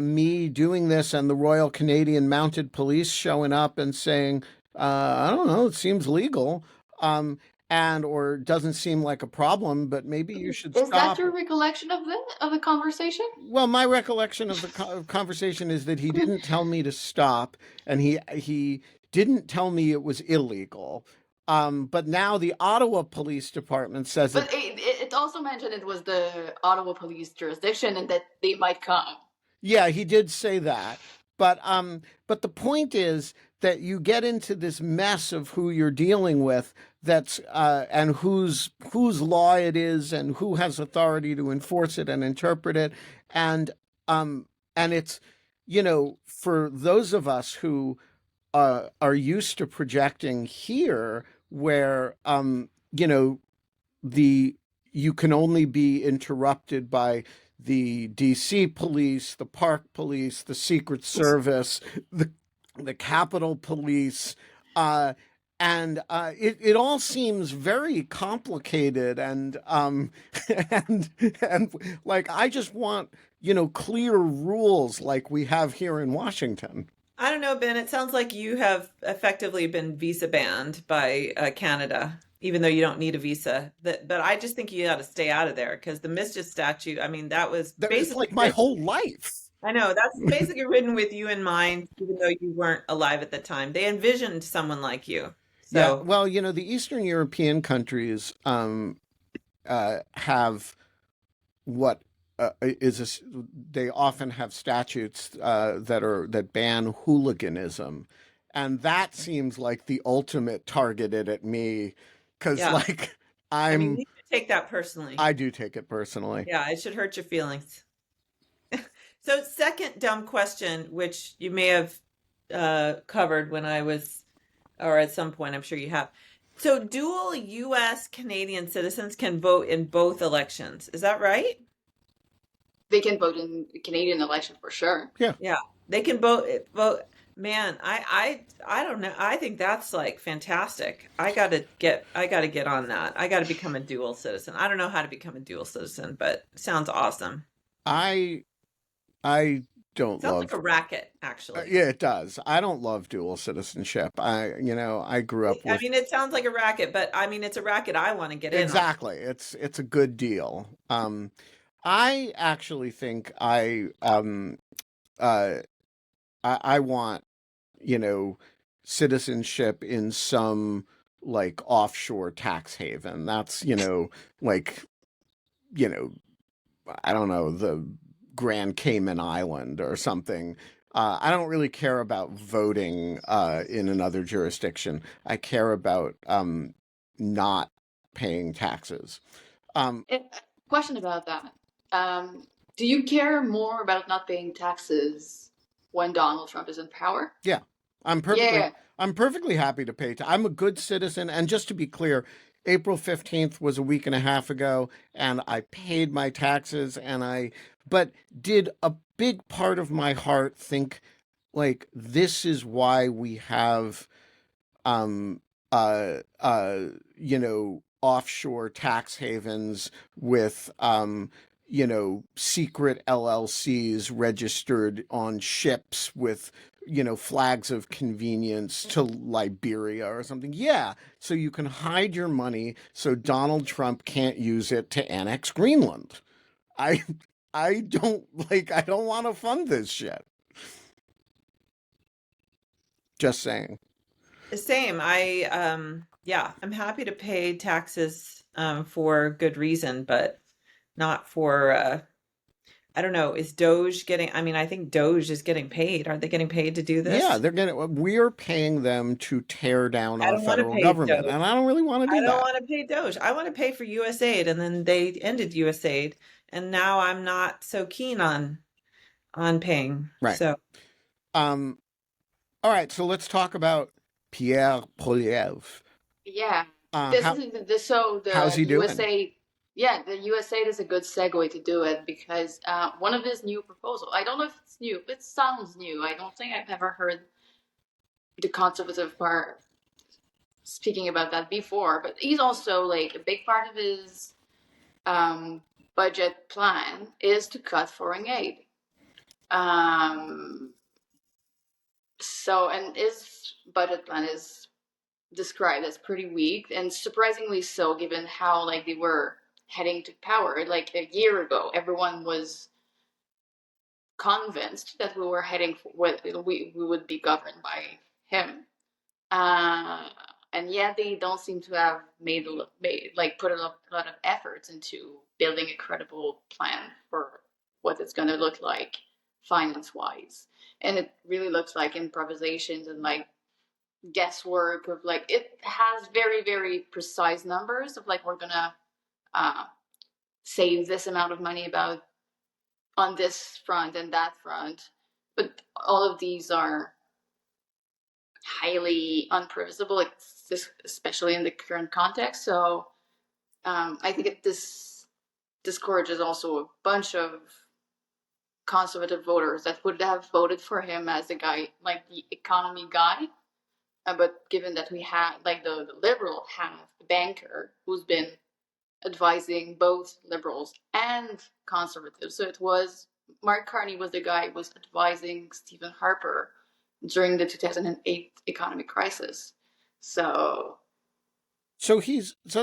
A: me doing this and the Royal Canadian Mounted Police showing up and saying, I don't know, it seems legal, um, and or doesn't seem like a problem, but maybe you should
C: Is that
A: stop.
C: your recollection of the conversation?
A: Well, my recollection of the conversation is that he didn't tell me to stop, and he didn't tell me it was illegal. But now the Ottawa Police Department says
C: But it also mentioned it was the Ottawa police jurisdiction and that they might come.
A: Yeah, he did say that. But the point is that you get into this mess of who you're dealing with, that's and whose law it is and who has authority to enforce it and interpret it. And it's, for those of us who are used to projecting here, where the you can only be interrupted by the DC police, the Park Police, the Secret Service, the Capitol Police, and it all seems very complicated, and and like, I just want clear rules like we have here in Washington.
D: I don't know, Ben. It sounds like you have effectively been visa banned by Canada, even though you don't need a visa. But I just think you got to stay out of there because the mischief statute, I mean, that was
A: That was
D: basically
A: like my whole life.
D: I know that's basically written with you in mind, even though you weren't alive at the time. They envisioned someone like you.
A: Yeah,
D: So
A: well, the Eastern European countries have what they often have statutes that ban hooliganism, and that seems like the ultimate targeted at me, because
D: yeah,
A: like
D: I mean,
A: I'm
D: you should take that personally.
A: I do take it personally.
D: Yeah, it should hurt your feelings. So, second dumb question, which you may have covered when I was, or at some point, I'm sure you have. So, dual U.S. Canadian citizens can vote in both elections. Is that right?
C: They can vote in the Canadian election for sure.
D: Yeah, they can vote. Man, I don't know. I think that's like fantastic. I gotta get on that. I gotta become a dual citizen. I don't know how to become a dual citizen, but it sounds awesome.
A: I don't
D: Sounds
A: love.
D: like a racket, actually.
A: Yeah, it does. I don't love dual citizenship. I grew up
D: I
A: with.
D: mean, it sounds like a racket, but I mean, it's a racket I want to get in on.
A: Exactly. It's a good deal. I actually think I want, citizenship in some like offshore tax haven. That's, like, I don't know, the Grand Cayman Island or something. I don't really care about voting in another jurisdiction. I care about not paying taxes.
C: Question about that. Do you care more about not paying taxes when Donald Trump is in power?
A: Yeah, I'm perfectly
C: Yeah.
A: I'm perfectly happy to pay. I'm a good citizen, and just to be clear, April 15th was a week and a half ago, and I paid my taxes, but did a big part of my heart think, like, this is why we have um offshore tax havens with secret LLCs registered on ships with flags of convenience to Liberia or something. Yeah, so you can hide your money so Donald Trump can't use it to annex Greenland. I I don't want to fund this shit. Just saying.
D: Same. Yeah, I'm happy to pay taxes for good reason, but not for I don't know, is Doge getting, I mean, I think Doge is getting paid. Aren't they getting paid to do
A: Yeah,
D: this?
A: we're paying them to tear down
D: I
A: our
D: don't want to
A: federal
D: pay
A: government,
D: Doge.
A: and I don't really want to
D: I
A: do
D: don't
A: that.
D: want to pay Doge. I want to pay for USAID, and then they ended USAID, and now I'm not so keen on paying.
A: Right.
D: So
A: Um, all right, so let's talk about Pierre Polyev.
C: Yeah, this
A: How
C: is so
A: how's
C: the
A: he doing?
C: USA. Yeah, the USA is a good segue to do it because one of his new proposal. I don't know if it's new. It sounds new. I don't think I've ever heard the conservative part speaking about that before. But he's also like a big part of his um, budget plan is to cut foreign aid. Um, and his budget plan is described as pretty weak, and surprisingly so, given how like they were heading to power. Like a year ago, everyone was convinced that we were heading for what we would be governed by him. Uh, and yet they don't seem to have made like put a lot of efforts into building a credible plan for what it's going to look like finance wise. And it really looks like improvisations and like guesswork of like it has very very precise numbers of like we're gonna uh, save this amount of money about on this front and that front, but all of these are highly unpredictable, especially in the current context. So I think this discourages also a bunch of conservative voters that would have voted for him as a guy like the economy guy. But given that we had like the liberal have a banker who's been advising both liberals and conservatives, so it was Mark Carney was the guy who was advising Stephen Harper during the 2008 economic crisis. So
A: So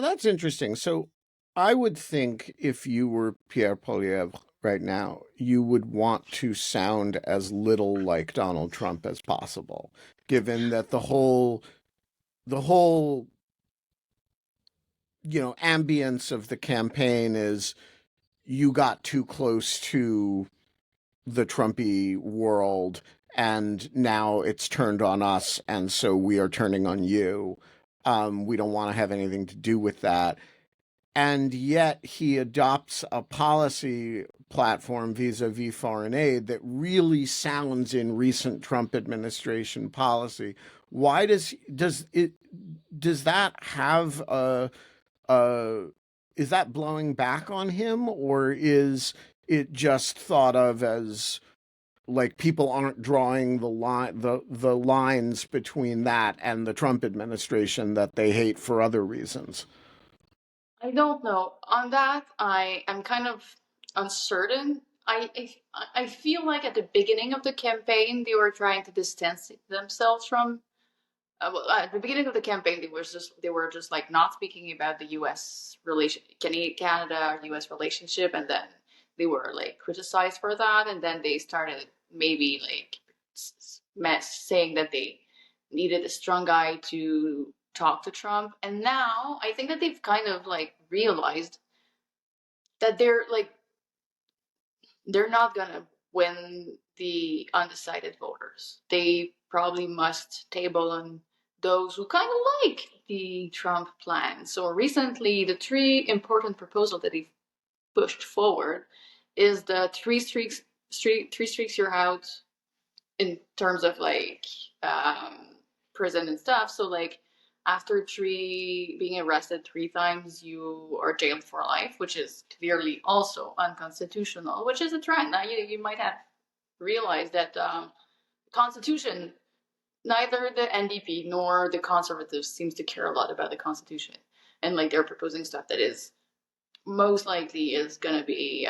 A: that's interesting. So I would think if you were Pierre Polyev right now, you would want to sound as little like Donald Trump as possible, given that the whole ambience of the campaign is you got too close to the Trumpy world, and now it's turned on us, and so we are turning on you. We don't want to have anything to do with that. And yet he adopts a policy platform vis-a-vis foreign aid that really sounds in recent Trump administration policy. Why does that have a is that blowing back on him, or is it just thought of as like people aren't drawing the lines between that and the Trump administration that they hate for other reasons?
C: I don't know on that. I am kind of uncertain. I feel like at the beginning of the campaign they were trying to distance themselves from. Well, at the beginning of the campaign, they were just like not speaking about the U.S. relation, Canada or U.S. relationship, and then they were like criticized for that, and then they started maybe like saying that they needed a strong guy to talk to Trump, and now I think that they've kind of like realized that they're not gonna win the undecided voters. They probably must table on those who kind of like the Trump plan. So recently, the three important proposals that he pushed forward is the three streaks you're out in terms of like prison and stuff. So like after being arrested 3 times, you are jailed for life, which is clearly also unconstitutional, which is a trend. Now you might have realized that Constitution, neither the NDP nor the Conservatives seems to care a lot about the Constitution, and like they're proposing stuff that is most likely is going to be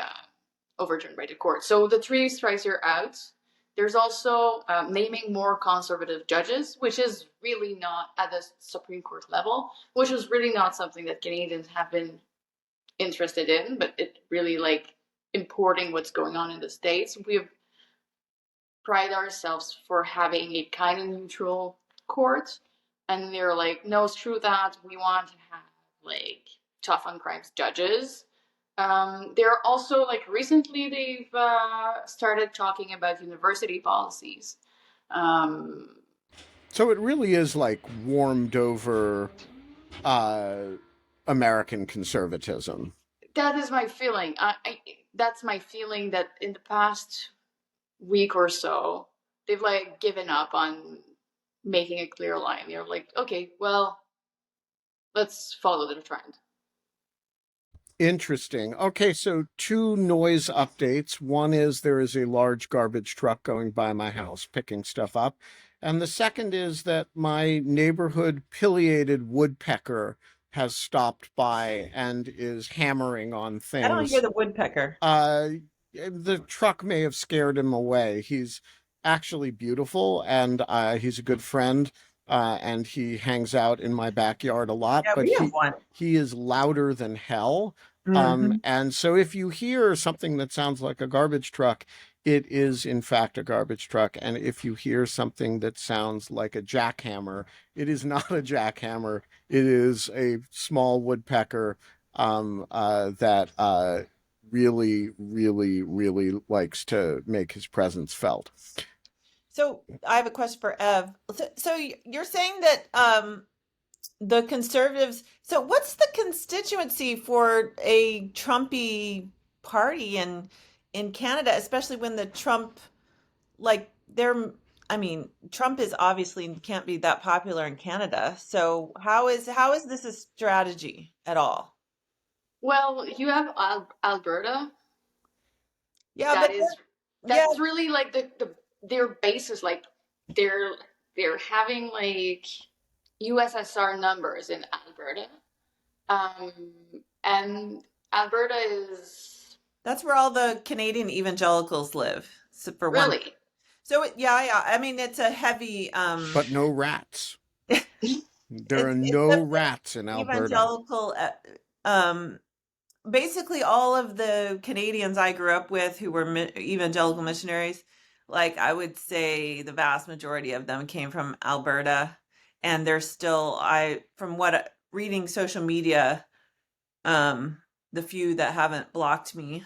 C: overturned by the court. So the three strikes are out. There's also naming more conservative judges, which is really not at the Supreme Court level, which is really not something that Canadians have been interested in, but it really like importing what's going on in the States. We've pride ourselves for having a kind of neutral court, and they're like, no, screw that. We want to have like tough on crimes judges. They're also like recently they've started talking about university policies. Um,
A: So it really is like warmed over uh, American conservatism.
C: that is my feeling. That's my feeling that in the past week or so, they've like given up on making a clear line. They're like, okay, well, let's follow the trend.
A: Interesting. Okay, so two noise updates. One is there is a large garbage truck going by my house picking stuff up. And the second is that my neighborhood pileated woodpecker has stopped by and is hammering on
D: I don't hear
A: things.
D: the woodpecker.
A: The truck may have scared him away. He's actually beautiful and he's a good friend. And he hangs out in my backyard a lot,
D: Yeah,
A: but
D: we have one.
A: he is louder than hell.
D: Hmm.
A: And so if you hear something that sounds like a garbage truck, it is in fact a garbage truck. And if you hear something that sounds like a jackhammer, it is not a jackhammer. It is a small woodpecker that really, really, really likes to make his presence felt.
D: So I have a question for Ev. So you're saying that the conservatives. So what's the constituency for a Trumpy party in Canada, especially when the Trump like they're. I mean, Trump is obviously can't be that popular in Canada. So how is this a strategy at all?
C: Well, you have Alberta.
D: Yeah,
C: That
D: but
C: is
D: yeah,
C: that's really like their basis. Like they're they're having like USSR numbers in Alberta, um, and Alberta is
D: that's where all the Canadian evangelicals live, so for one.
C: really
D: So yeah. I mean, it's a heavy
A: But no rats. There are
D: it's
A: no
D: a
A: rats in
D: big
A: Alberta.
D: evangelical um basically all of the Canadians I grew up with who were evangelical missionaries, like I would say the vast majority of them came from Alberta, and they're still from what reading social media, um the few that haven't blocked me,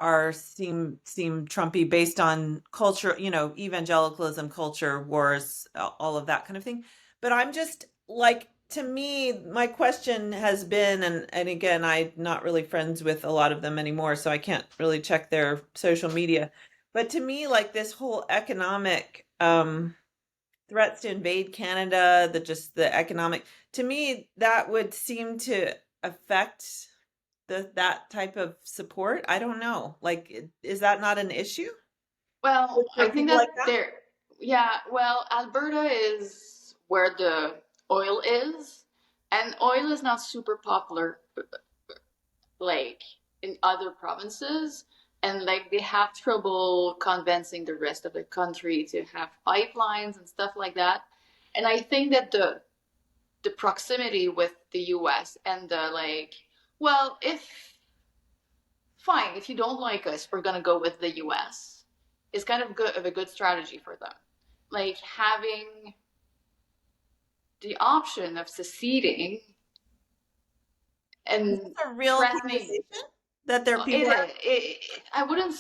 D: are seem Trumpy based on culture, evangelicalism, culture wars, all of that kind of thing. But I'm just like, to me, my question has been, and again, I'm not really friends with a lot of them anymore, so I can't really check their social media. But to me, like this whole economic threats to invade Canada, the economic, to me, that would seem to affect that type of support. I don't know. Like, is that not an issue
C: well. I
D: for
C: think
D: people
C: that
D: like that?
C: they're yeah. Well, Alberta is where the oil is, and oil is not super popular like in other provinces, and like they have trouble convincing the rest of the country to have pipelines and stuff like that. And I think that the proximity with the US and the like, well, if fine, if you don't like us, we're gonna go with the US is kind of a good strategy for them. Like having the option of seceding
D: Is
C: and
D: this a real
C: threatening.
D: conversation that there are people
C: I wouldn't.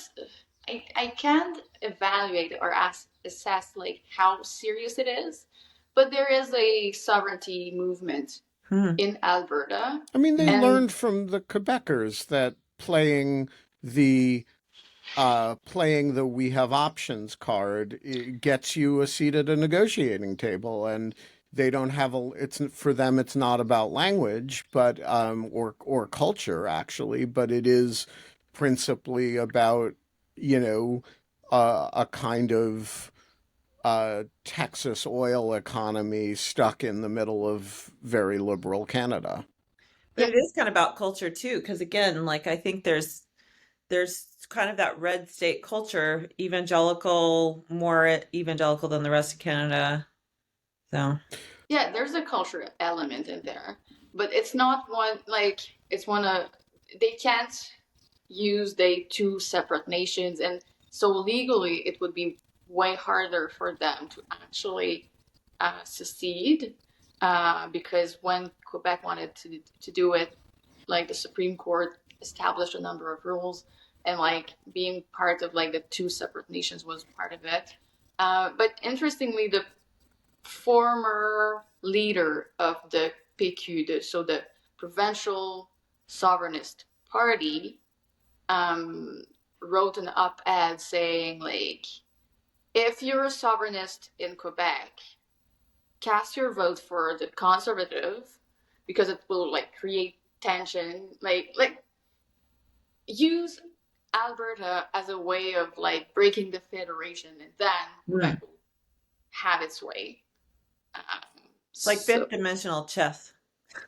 C: I can't evaluate or assess like how serious it is, but there is a sovereignty movement
D: Hmm.
C: in Alberta,
A: I mean, they
C: and
A: learned from the Quebecers that the playing the "we have options" card gets you a seat at a negotiating table, and they don't have a. It's for them. It's not about language, but or culture actually, but it is principally about you know a kind of Texas oil economy stuck in the middle of very liberal Canada.
D: But
C: yeah,
D: it is kind of about culture too, because again, like I think there's kind of that red state culture, evangelical, more evangelical than the rest of Canada. So
C: yeah, there's a cultural element in there, but it's not one like it's one of they can't use the two separate nations, and so legally it would be way harder for them to actually secede because when Quebec wanted to do it, like the Supreme Court established a number of rules, and like being part of like the two separate nations was part of it. But interestingly, the former leader of the PQ, so the Provincial Sovereignist Party, wrote an op-ed saying like, if you're a sovereignist in Quebec, cast your vote for the Conservative because it will like create tension, like use Alberta as a way of like breaking the federation, and then Quebec will have its way.
D: It's like
C: So,
D: fifth dimensional chess.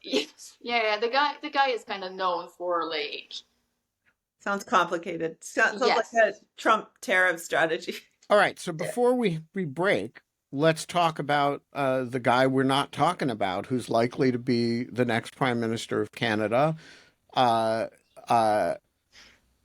C: yes, yeah, the guy is kind of known for like,
D: Sounds complicated. Sounds
C: yes.
D: like a Trump tariff strategy.
A: All right, so before we break, let's talk about the guy we're not talking about, who's likely to be the next Prime Minister of Canada. Uh, uh,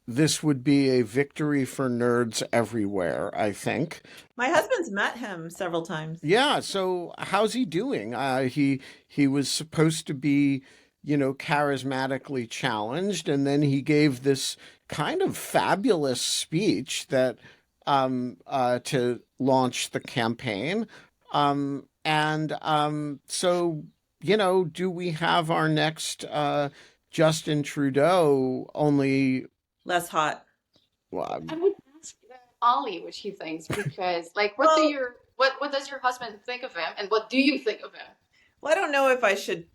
A: this would be a victory for nerds everywhere, I think.
D: My husband's met him several times.
A: Yeah, so how's he doing? He was supposed to be, charismatically challenged, and then he gave this kind of fabulous speech that to launch the campaign. So, do we have our next Justin Trudeau, only
D: Less hot.
A: well,
C: I would ask Ollie what she thinks, because like, what does your husband think of him, and what do you think of him?
D: Well, I don't know if I should.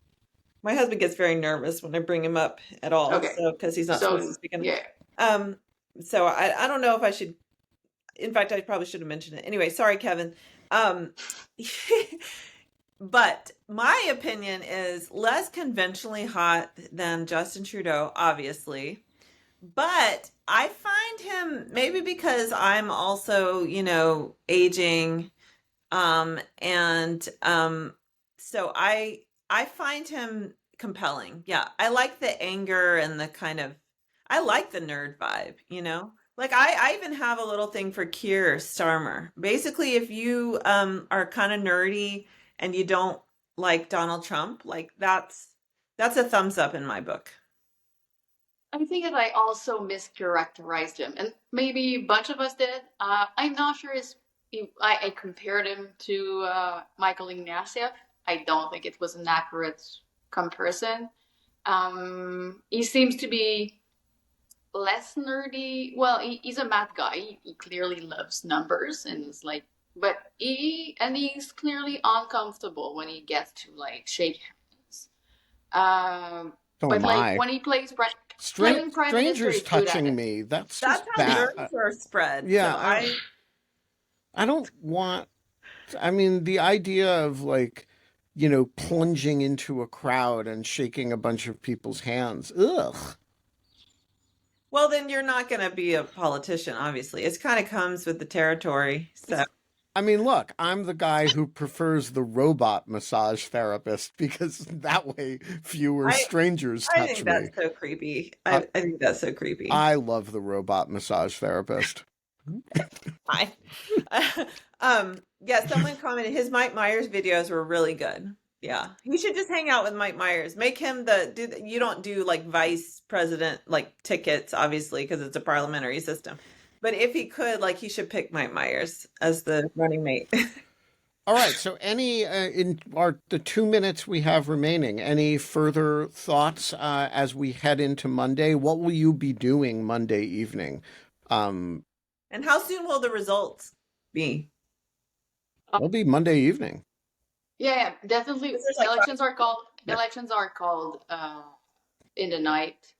D: My husband gets very nervous when I bring him up at all,
C: Okay.
D: so because he's not supposed to speak in.
C: Yeah.
D: So I don't know if I should. In fact, I probably should have mentioned it. Anyway, sorry, Kevin. But my opinion is less conventionally hot than Justin Trudeau, obviously. But I find him, maybe because I'm also, aging, so I find him compelling. Yeah, I like the anger and I like the nerd vibe, Like I even have a little thing for Keir Starmer. Basically, if you are kind of nerdy and you don't like Donald Trump, like that's a thumbs up in my book.
C: I think that I also mischaracterized him, and maybe a bunch of us did. I'm not sure I compared him to Michael Ignatieff. I don't think it was an accurate comparison. He seems to be less nerdy. Well, he's a math guy. He clearly loves numbers, and is like, but he's clearly uncomfortable when he gets to like shake hands. But like when he plays playing Prime Minister,
A: strangers
C: he's good at
A: touching
C: it.
A: me. That's
D: That's
A: just
D: how
A: bad.
D: nerds are spread.
A: Yeah,
D: So
A: I don't want. I mean, the idea of like, plunging into a crowd and shaking a bunch of people's hands. Ugh.
D: well, then you're not going to be a politician, obviously. It kind of comes with the territory. So
A: I mean, look, I'm the guy who prefers the robot massage therapist because that way fewer strangers
D: I
A: touch
D: think
A: me.
D: that's so creepy. I think that's so creepy.
A: I love the robot massage therapist.
D: Fine. Yeah, someone commented his Mike Myers videos were really good. Yeah, you should just hang out with Mike Myers. Make him you don't do like vice president like tickets, obviously, because it's a parliamentary system. But if he could, like, he should pick Mike Myers as the running mate.
A: All right. So, in the 2 minutes we have remaining, any further thoughts as we head into Monday? What will you be doing Monday evening?
D: And how soon will the results be?
A: It'll be Monday evening.
C: Yeah, definitely.
D: Like
C: Elections are called in the night.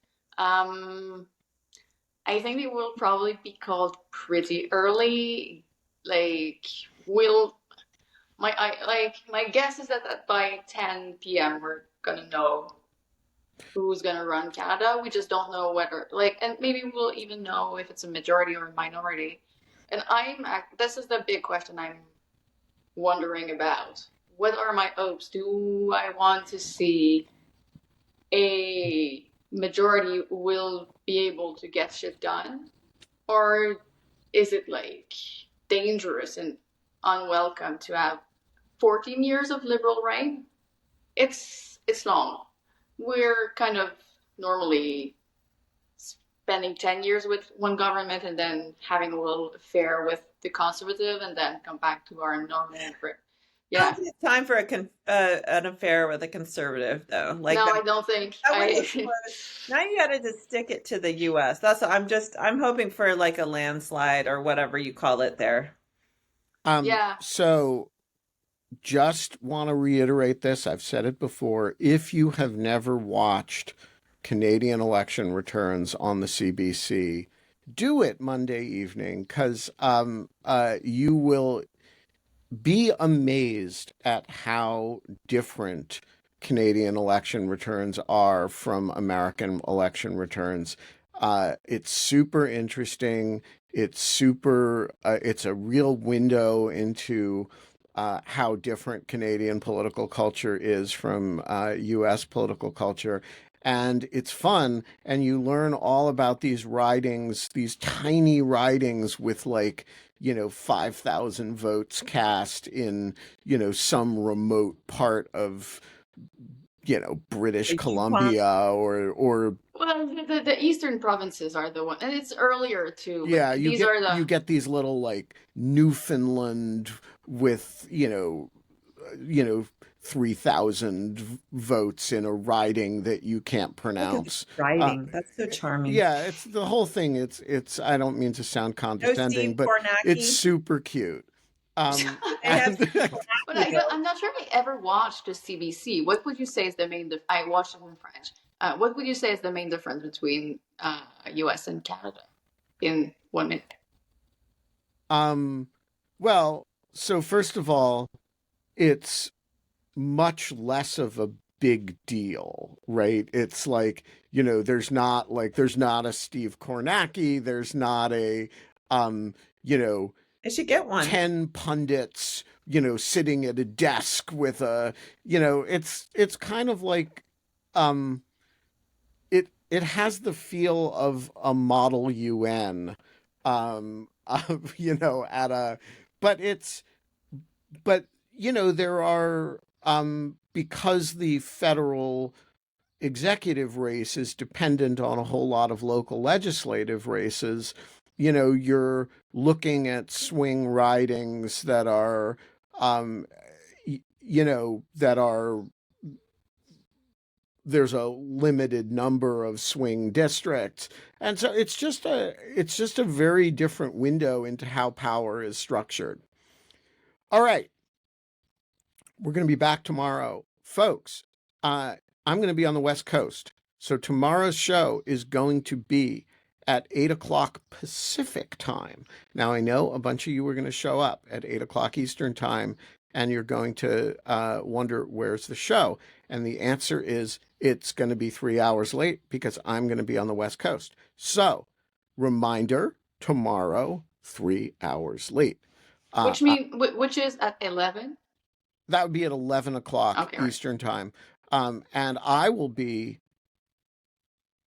C: I think they will probably be called pretty early. Like my guess is that by 10 p.m. we're gonna know who's gonna run Canada. We just don't know whether and maybe we'll even know if it's a majority or a minority. And this is the big question I'm wondering about. What are my hopes? Do I want to see a majority who will be able to get shit done? Or is it like dangerous and unwelcome to have 14 years of liberal reign? It's long. We're kind of normally spending 10 years with one government and then having a little affair with the conservative and then come back to our normal.
D: I don't
C: Yeah.
D: think it's time for an affair with a conservative, though. Like
C: No,
D: that,
C: I don't think.
D: that wouldn't work. Now you got to just stick it to the U.S. That's I'm hoping for like a landslide or whatever you call it there.
C: Yeah.
A: So just want to reiterate this. I've said it before. If you have never watched Canadian election returns on the CBC, do it Monday evening, because you will be amazed at how different Canadian election returns are from American election returns. It's super interesting. It's a real window into how different Canadian political culture is from US political culture. And it's fun, and you learn all about these ridings, these tiny ridings with like, 5,000 votes cast in, some remote part of, British
D: The Yukon.
A: Columbia or
C: Well, the eastern provinces are the one, and it's earlier too.
A: yeah,
C: But these are
A: you
C: the
A: get these little like Newfoundland with, 3,000 votes in a riding that you can't
D: Look at
A: pronounce.
D: the writing. That's so charming.
A: Yeah, it's the whole thing. I don't mean to sound
D: No
A: condescending,
D: Steve
A: but it's
D: Kornacki.
A: super cute.
D: They have
A: And
D: Steve
C: But
D: Kornacki, though.
C: I'm not sure I ever watched the CBC. What would you say is the main? I watched it in French. What would you say is the main difference between U.S. and Canada in 1 minute?
A: well, so first of all, it's much less of a big deal, right? It's like, there's not a Steve Kornacki, there's not a um, you know,
D: I should get one.
A: 10 pundits, sitting at a desk with it's kind of like um it has the feel of a model UN at a but it's but there are because the federal executive race is dependent on a whole lot of local legislative races. You're looking at swing ridings that are, that are, there's a limited number of swing districts. And so it's just a very different window into how power is structured. All right. We're going to be back tomorrow. Folks, I'm going to be on the West Coast. So tomorrow's show is going to be at 8 o'clock Pacific time. Now, I know a bunch of you are going to show up at 8 o'clock Eastern time, and you're going to wonder, where's the show? And the answer is it's going to be 3 hours late because I'm going to be on the West Coast. So, reminder, tomorrow, 3 hours late.
C: Which is at 11.
A: That would be at 11 o'clock
C: Okay, right.
A: Eastern time. And I will be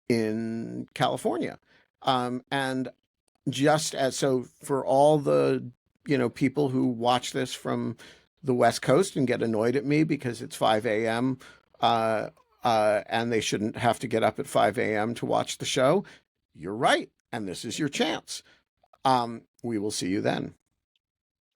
A: in California. And so for all the, people who watch this from the West Coast and get annoyed at me because it's 5 a.m., and they shouldn't have to get up at 5 a.m. to watch the show, you're right. And this is your chance. We will see you then.